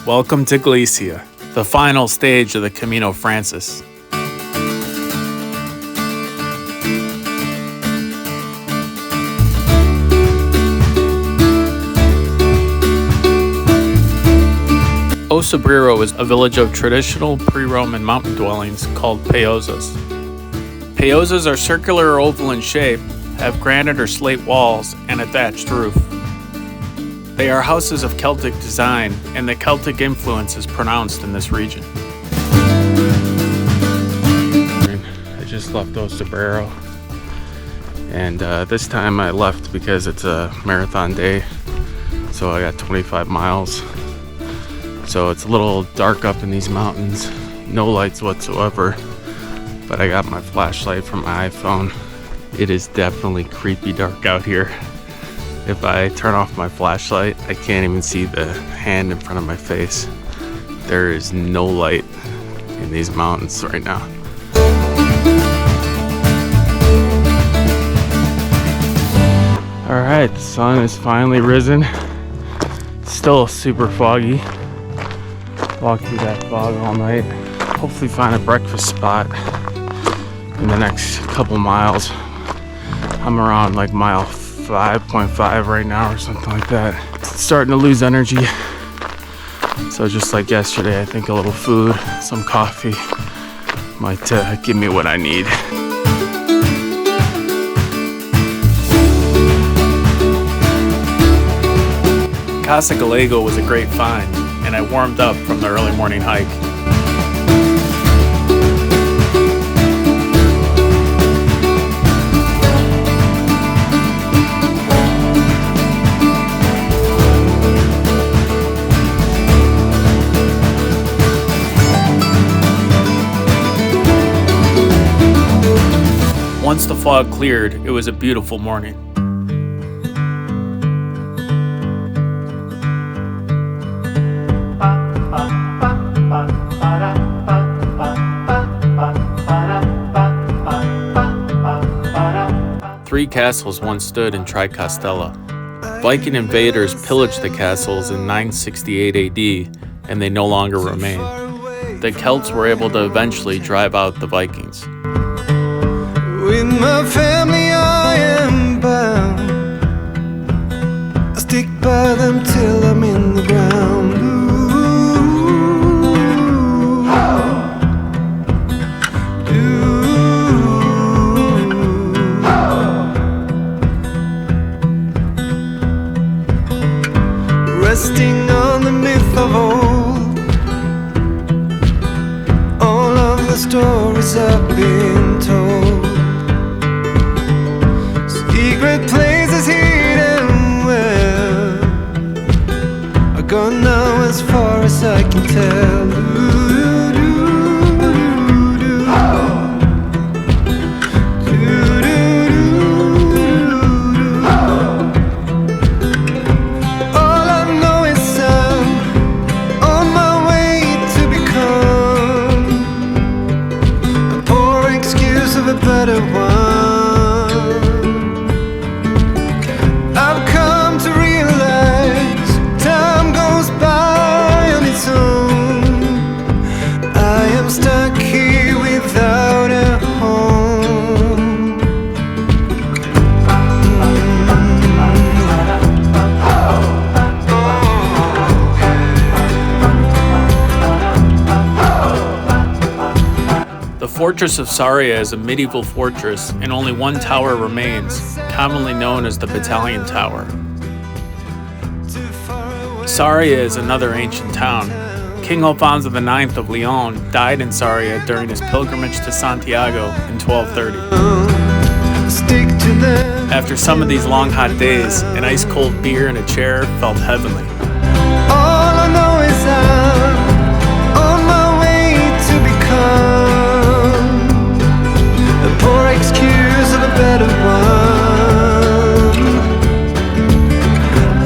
Welcome to Galicia, the final stage of the Camino Frances. Osabriro is a village of traditional pre-Roman mountain dwellings called peozas. Peozas are circular or oval in shape, have granite or slate walls, and a thatched roof. They are houses of Celtic design, and the Celtic influence is pronounced in this region. I just left Osabriro, and this time I left because it's a marathon day, so I got 25 miles. So it's a little dark up in these mountains, no lights whatsoever, but I got my flashlight from my iPhone. It is definitely creepy dark out here. If I turn off my flashlight, I can't even see the hand in front of my face. There is no light in these mountains right now. All right, the sun is finally risen. It's still super foggy. Walk through that fog all night. Hopefully find a breakfast spot in the next couple miles. I'm around like mile 5.5 right now or something like that. It's starting to lose energy. So just like yesterday, I think a little food, some coffee might give me what I need. CASA GALEGO was a great find, and I warmed up from the early morning hike. Once the fog cleared, it was a beautiful morning. Three castles once stood in Tricastella. Viking invaders pillaged the castles in 968 AD, and they no longer remain. The Celts were able to eventually drive out the Vikings. With my family I am bound. I stick by them till I'm in the ground. Resting on the myth of old, all of the stories I've been told. Secret places hidden well are gone now as far as I can tell. Better one. I've come to realize time goes by on its own. I am stuck here without a home. The fortress of Saria is a medieval fortress, and only one tower remains, commonly known as the Battalion Tower. Saria is another ancient town. King Alfonso IX of Leon died in Saria during his pilgrimage to Santiago in 1230. After some of these long hot days, an ice-cold beer in a chair felt heavenly. All I know is I'm on my way to become a poor excuse of a better one.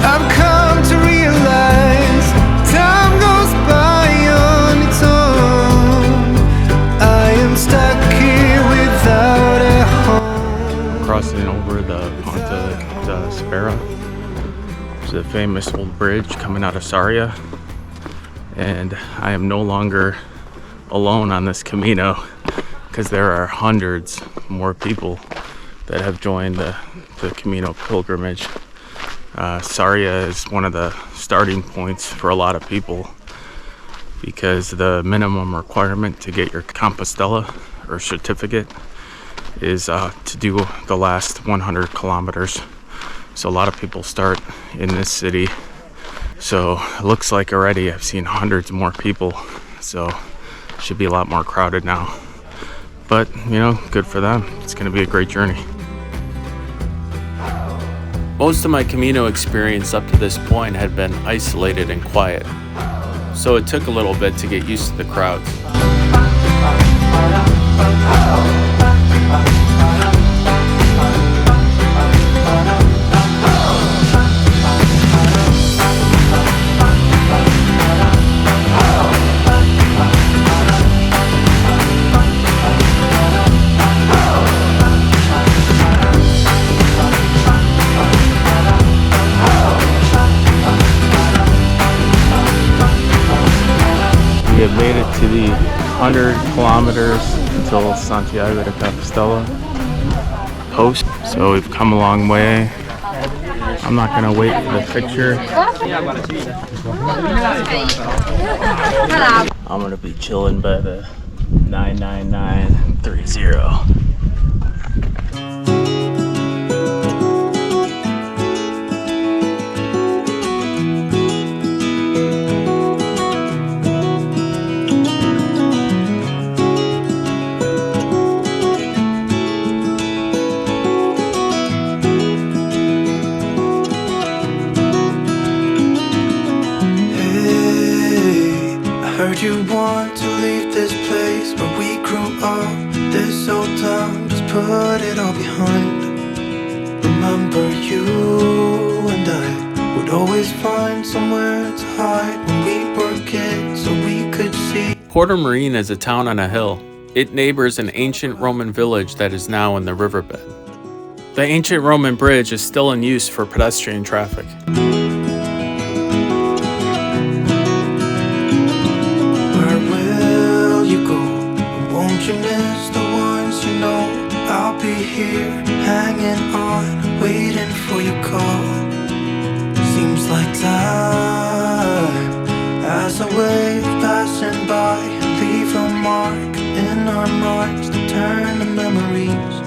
I've come to realize time goes by on its own. I am stuck here without a home. Crossing over the Ponte de Spera, which is a famous old bridge coming out of Saria. And I am no longer alone on this Camino, because there are hundreds more people that have joined the Camino pilgrimage. Sarria is one of the starting points for a lot of people, because the minimum requirement to get your Compostela or certificate is to do the last 100 kilometers. So a lot of people start in this city. So it looks like already I've seen hundreds more people, so it should be a lot more crowded now. But, you know, good for them. It's going to be a great journey. Most of my Camino experience up to this point had been isolated and quiet, so it took a little bit to get used to the crowds. We have made it to the 100 kilometers until Santiago de Compostela post, so we've come a long way. I'm not gonna wait for the picture. I'm gonna be chilling by the 99930. You want to leave this place where we grew up, this old town, just put it all behind. Remember you and I would always find somewhere to hide when we were kids so we could see. Porto Marine is a town on a hill. It neighbors an ancient Roman village that is now in the riverbed. The ancient Roman bridge is still in use for pedestrian traffic. You miss the ones you know. I'll be here, hanging on, waiting for your call. Seems like time as a wave passing by and leave a mark in our minds to turn to memories.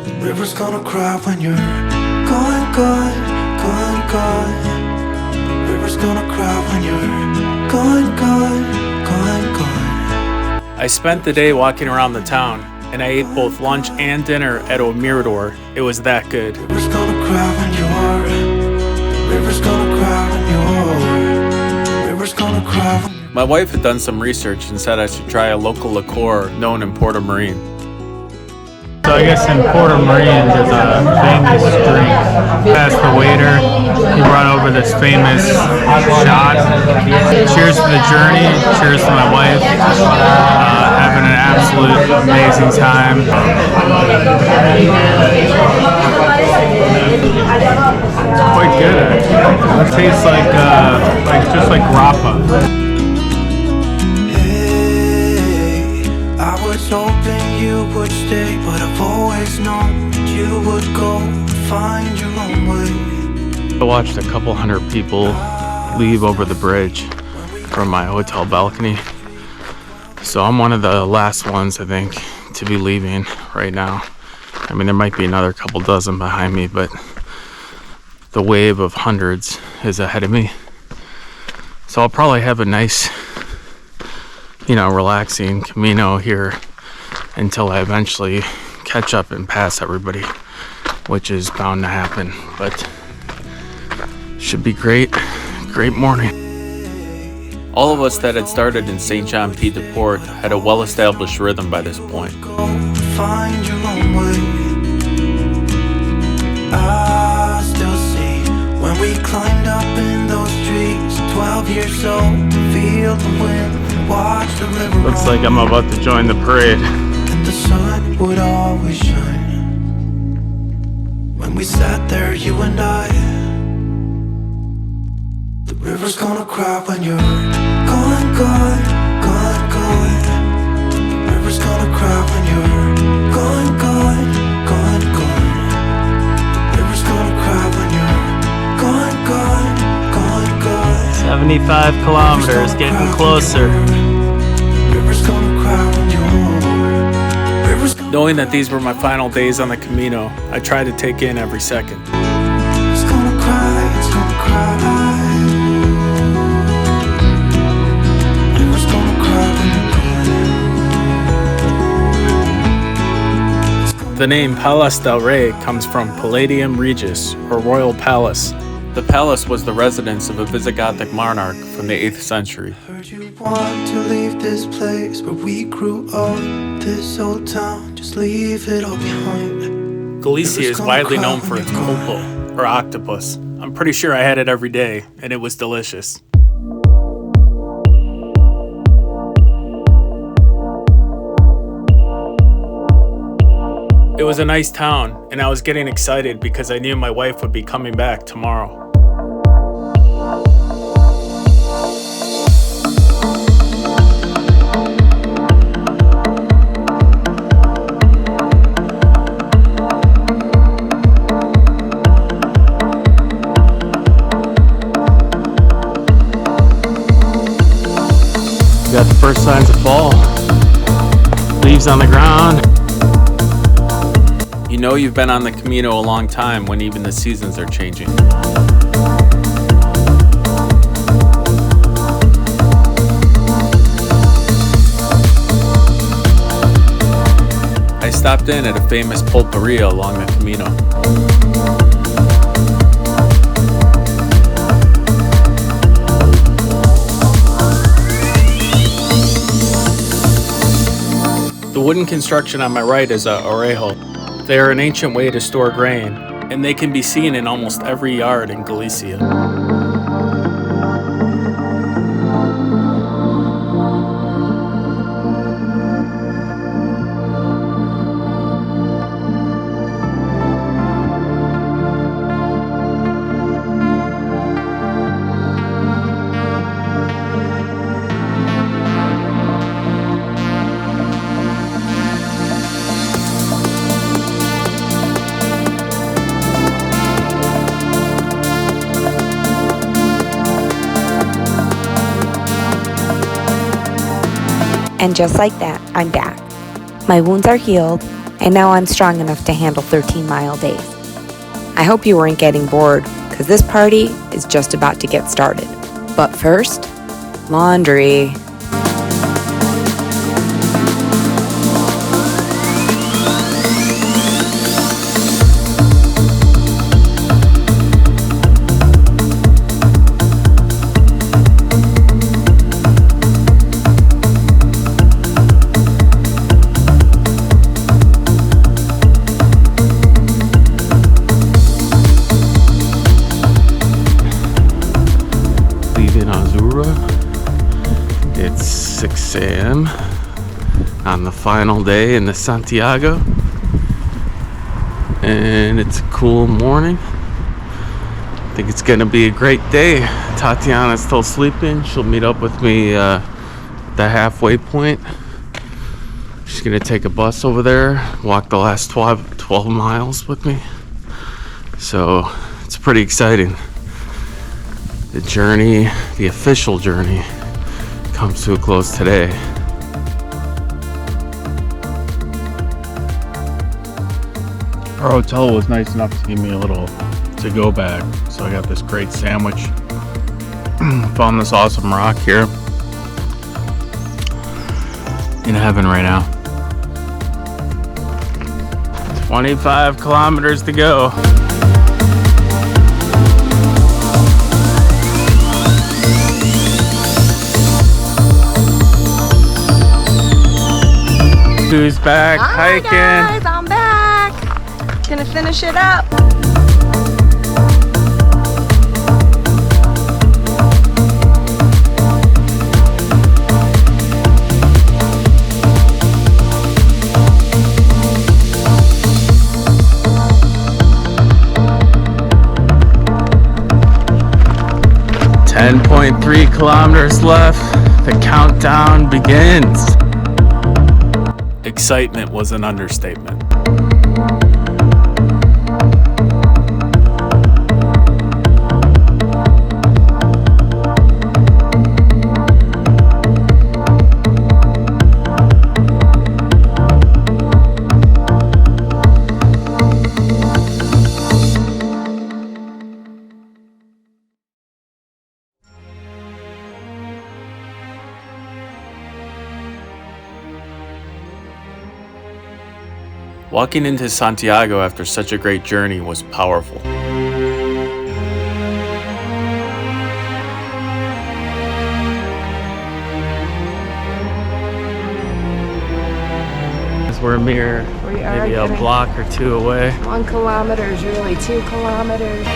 The river's gonna cry when you're gone, gone, gone, gone. The river's gonna cry when you're gone, gone, gone, gone. I spent the day walking around the town, and I ate both lunch and dinner at El Mirador. It was that good. River's gonna cry when you're. River's gonna cry when you're. River's gonna cry when. My wife had done some research and said I should try a local liqueur known in Porto Marine. So I guess in Porto Marine there's a famous drink. Past the waiter, he brought over this famous shot. Cheers to the journey, cheers to my wife. Having an absolute amazing time. It's quite good actually. It tastes like just like grappa. I was hoping you would stay, but I've always known that you would go and find your own way. I watched a couple hundred people leave over the bridge from my hotel balcony. So I'm one of the last ones, I think, to be leaving right now. I mean, there might be another couple dozen behind me, but the wave of hundreds is ahead of me. So I'll probably have a nice, relaxing Camino here until I eventually catch up and pass everybody, which is bound to happen. But should be great morning. All of us that had started in St. John Pied de Port had a well-established rhythm by this point. Find your own way. I still see when we climbed up in those trees, 12 years old, to feel the wind, watch the river. Looks like I'm about to join the parade. And the sun would always shine when we sat there, you and I. The river's gonna cry when you're gone. gone, gone, gone. The river's gonna cry when you're gone, gone, gone, gone. The river's gonna cry when you're gone, gone, gone, gone. 75 kilometers, getting closer. River's gonna cry when you're. River's gonna Knowing that these were my final days on the Camino, I tried to take in every second. It's gonna cry, it's gonna cry. River's gonna cry when you're gone. The name Palace del Rey comes from Palladium Regis, or Royal Palace. The palace was the residence of a Visigothic monarch from the 8th century. Heard you want to leave this place where we grew up, this old town, just leave it all behind. Galicia is widely known for its pulpo, or octopus. I'm pretty sure I had it every day, and it was delicious. It was a nice town, and I was getting excited because I knew my wife would be coming back tomorrow. Got the first signs of fall. Leaves on the ground. You know you've been on the Camino a long time when even the seasons are changing. I stopped in at a famous pulperia along the Camino. The wooden construction on my right is a orejo. They are an ancient way to store grain, and they can be seen in almost every yard in Galicia. And just like that, I'm back. My wounds are healed, and now I'm strong enough to handle 13-mile days. I hope you weren't getting bored, because this party is just about to get started. But first, laundry. It's 6 a.m. on the final day in the Santiago, and it's a cool morning. I think it's gonna be a great day. Tatiana's still sleeping. She'll meet up with me at the halfway point. She's gonna take a bus over there, walk the last 12 miles with me. So it's pretty exciting. The journey, the official journey, comes to a close today. Our hotel was nice enough to give me a little to-go bag, so I got this great sandwich. Found this awesome rock here. In heaven right now. 25 kilometers to go. Who's back Hi hiking? guys, I'm back. Gonna finish it up. .3 kilometers left. I The countdown begins. Excitement was an understatement. Walking into Santiago after such a great journey was powerful. We're a mere We are maybe a getting- block or two away. 1 kilometer is really 2 kilometers.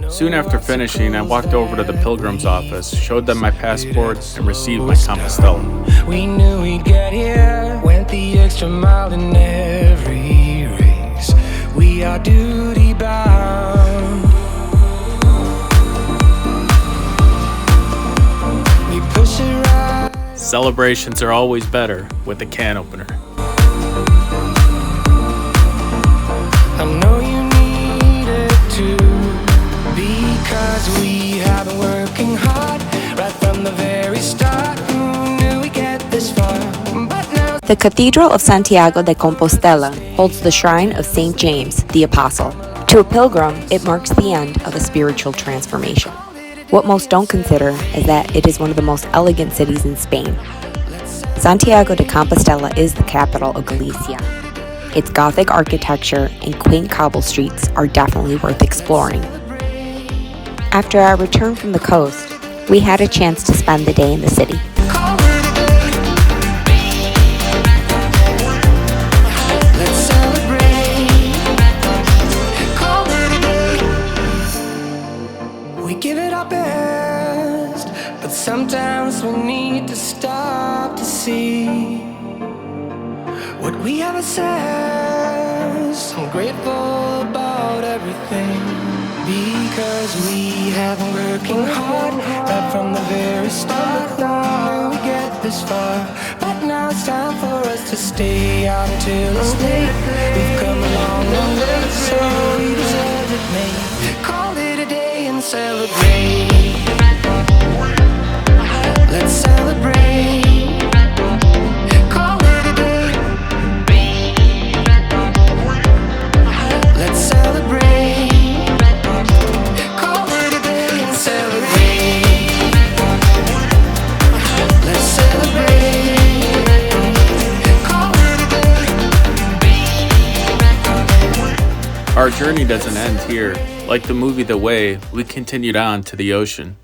Soon after finishing, I walked over to the pilgrim's office, showed them my passport, and received my Compostela. We knew we'd get here, went the extra mile in every race. We are duty bound. We push it right. Celebrations are always better with a can opener. I know you need it too, because we have been working hard right from the very start. Who knew we'd get this far? But now The Cathedral of Santiago de Compostela holds the shrine of St. James, the Apostle. To a pilgrim, it marks the end of a spiritual transformation. What most don't consider is that it is one of the most elegant cities in Spain. Santiago de Compostela is the capital of Galicia. Its Gothic architecture and quaint cobble streets are definitely worth exploring. After our return from the coast, we had a chance to spend the day in the city. let's celebrate. Call it a day. We give it our best, but sometimes we need to stop to see what we have assessed. I'm grateful about everything, because we have been working hard right from the very start. Now we get this far, but now it's time for us to stay out until it's late. We've come a long, long way, so we deserve it, mate. Call it a day and celebrate. Let's celebrate. Call it a day. Let's celebrate. Call it a day and celebrate. Let's celebrate. Call it a day. Our journey doesn't end here. Like the movie The Way, we continued on to the ocean.